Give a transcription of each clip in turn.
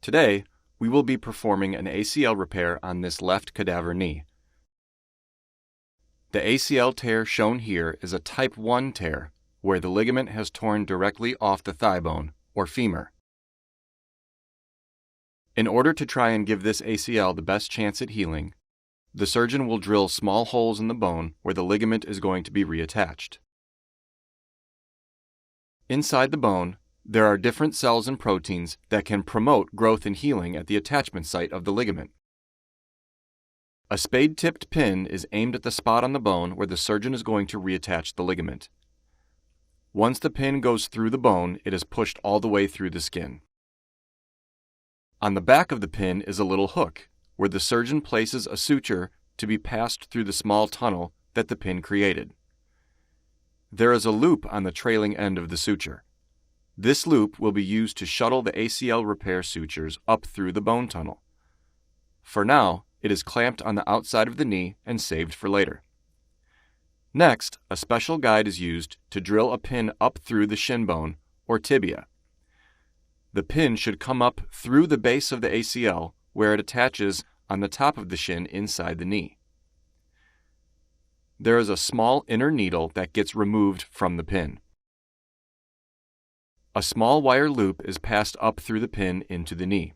Today, we will be performing an ACL repair on this left cadaver knee. The ACL tear shown here is a type 1 tear, where the ligament has torn directly off the thigh bone, or femur. In order to try and give this ACL the best chance at healing, the surgeon will drill small holes in the bone where the ligament is going to be reattached. Inside the bone, there are different cells and proteins that can promote growth and healing at the attachment site of the ligament. A spade-tipped pin is aimed at the spot on the bone where the surgeon is going to reattach the ligament. Once the pin goes through the bone, it is pushed all the way through the skin. On the back of the pin is a little hook, where the surgeon places a suture to be passed through the small tunnel that the pin created. There is a loop on the trailing end of the suture. This loop will be used to shuttle the ACL repair sutures up through the bone tunnel. For now, it is clamped on the outside of the knee and saved for later. Next, a special guide is used to drill a pin up through the shin bone, or tibia. The pin should come up through the base of the ACL, where it attaches on the top of the shin inside the knee. There is a small inner needle that gets removed from the pin. A small wire loop is passed up through the pin into the knee.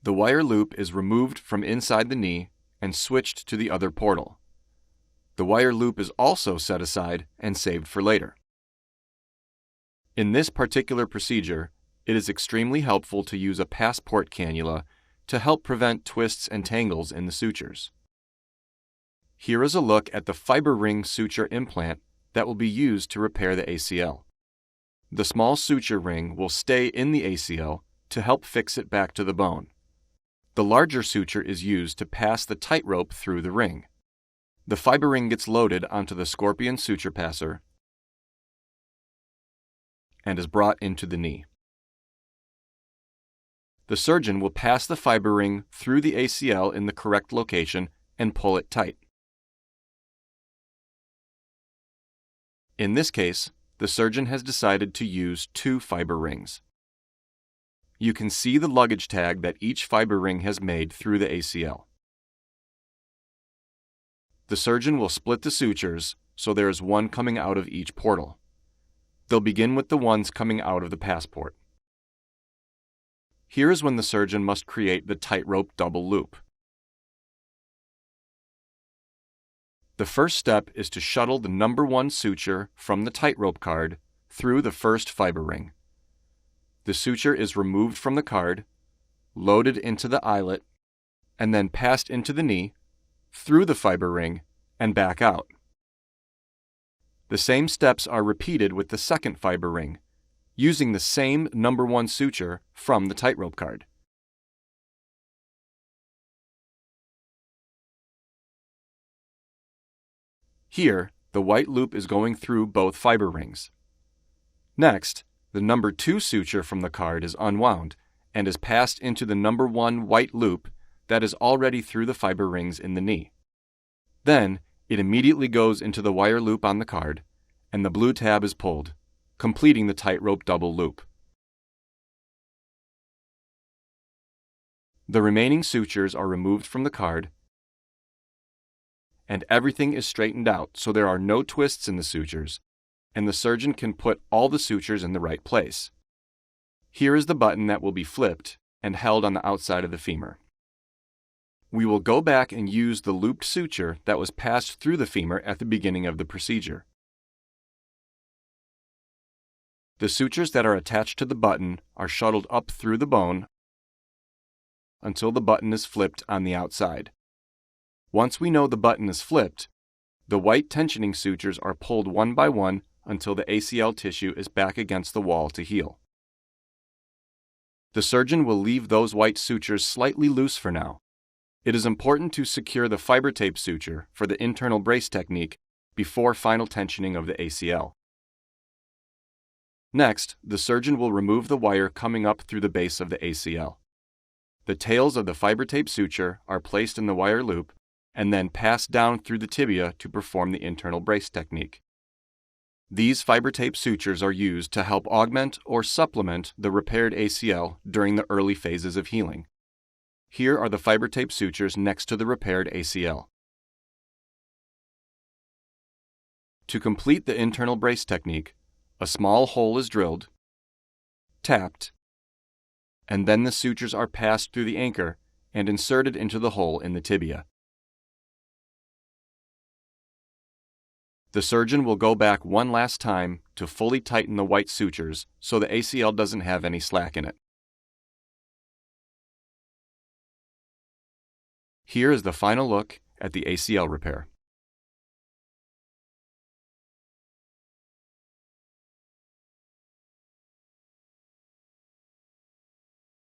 The wire loop is removed from inside the knee and switched to the other portal. The wire loop is also set aside and saved for later. In this particular procedure, it is extremely helpful to use a passport cannula to help prevent twists and tangles in the sutures. Here is a look at the fiber ring suture implant that will be used to repair the ACL. The small suture ring will stay in the ACL to help fix it back to the bone. The larger suture is used to pass the tightrope through the ring. The fiber ring gets loaded onto the scorpion suture passer and is brought into the knee. The surgeon will pass the fiber ring through the ACL in the correct location and pull it tight. In this case, the surgeon has decided to use 2 fiber rings. You can see the luggage tag that each fiber ring has made through the ACL. The surgeon will split the sutures so there is one coming out of each portal. They'll begin with the ones coming out of the passport. Here is when the surgeon must create the tightrope double loop. The first step is to shuttle the number 1 suture from the tightrope card through the first fiber ring. The suture is removed from the card, loaded into the eyelet, and then passed into the knee, through the fiber ring, and back out. The same steps are repeated with the second fiber ring, using the same number 1 suture from the tightrope card. Here, the white loop is going through both fiber rings. Next, the number 2 suture from the card is unwound and is passed into the number 1 white loop that is already through the fiber rings in the knee. Then, it immediately goes into the wire loop on the card, and the blue tab is pulled, completing the tightrope double loop. The remaining sutures are removed from the card, and everything is straightened out so there are no twists in the sutures, and the surgeon can put all the sutures in the right place. Here is the button that will be flipped and held on the outside of the femur. We will go back and use the looped suture that was passed through the femur at the beginning of the procedure. The sutures that are attached to the button are shuttled up through the bone until the button is flipped on the outside. Once we know the button is flipped, the white tensioning sutures are pulled one by one until the ACL tissue is back against the wall to heal. The surgeon will leave those white sutures slightly loose for now. It is important to secure the fiber tape suture for the internal brace technique before final tensioning of the ACL. Next, the surgeon will remove the wire coming up through the base of the ACL. The tails of the fiber tape suture are placed in the wire loop and then passed down through the tibia to perform the internal brace technique. These fiber tape sutures are used to help augment or supplement the repaired ACL during the early phases of healing. Here are the fiber tape sutures next to the repaired ACL. To complete the internal brace technique, a small hole is drilled, tapped, and then the sutures are passed through the anchor and inserted into the hole in the tibia. The surgeon will go back one last time to fully tighten the white sutures so the ACL doesn't have any slack in it. Here is the final look at the ACL repair.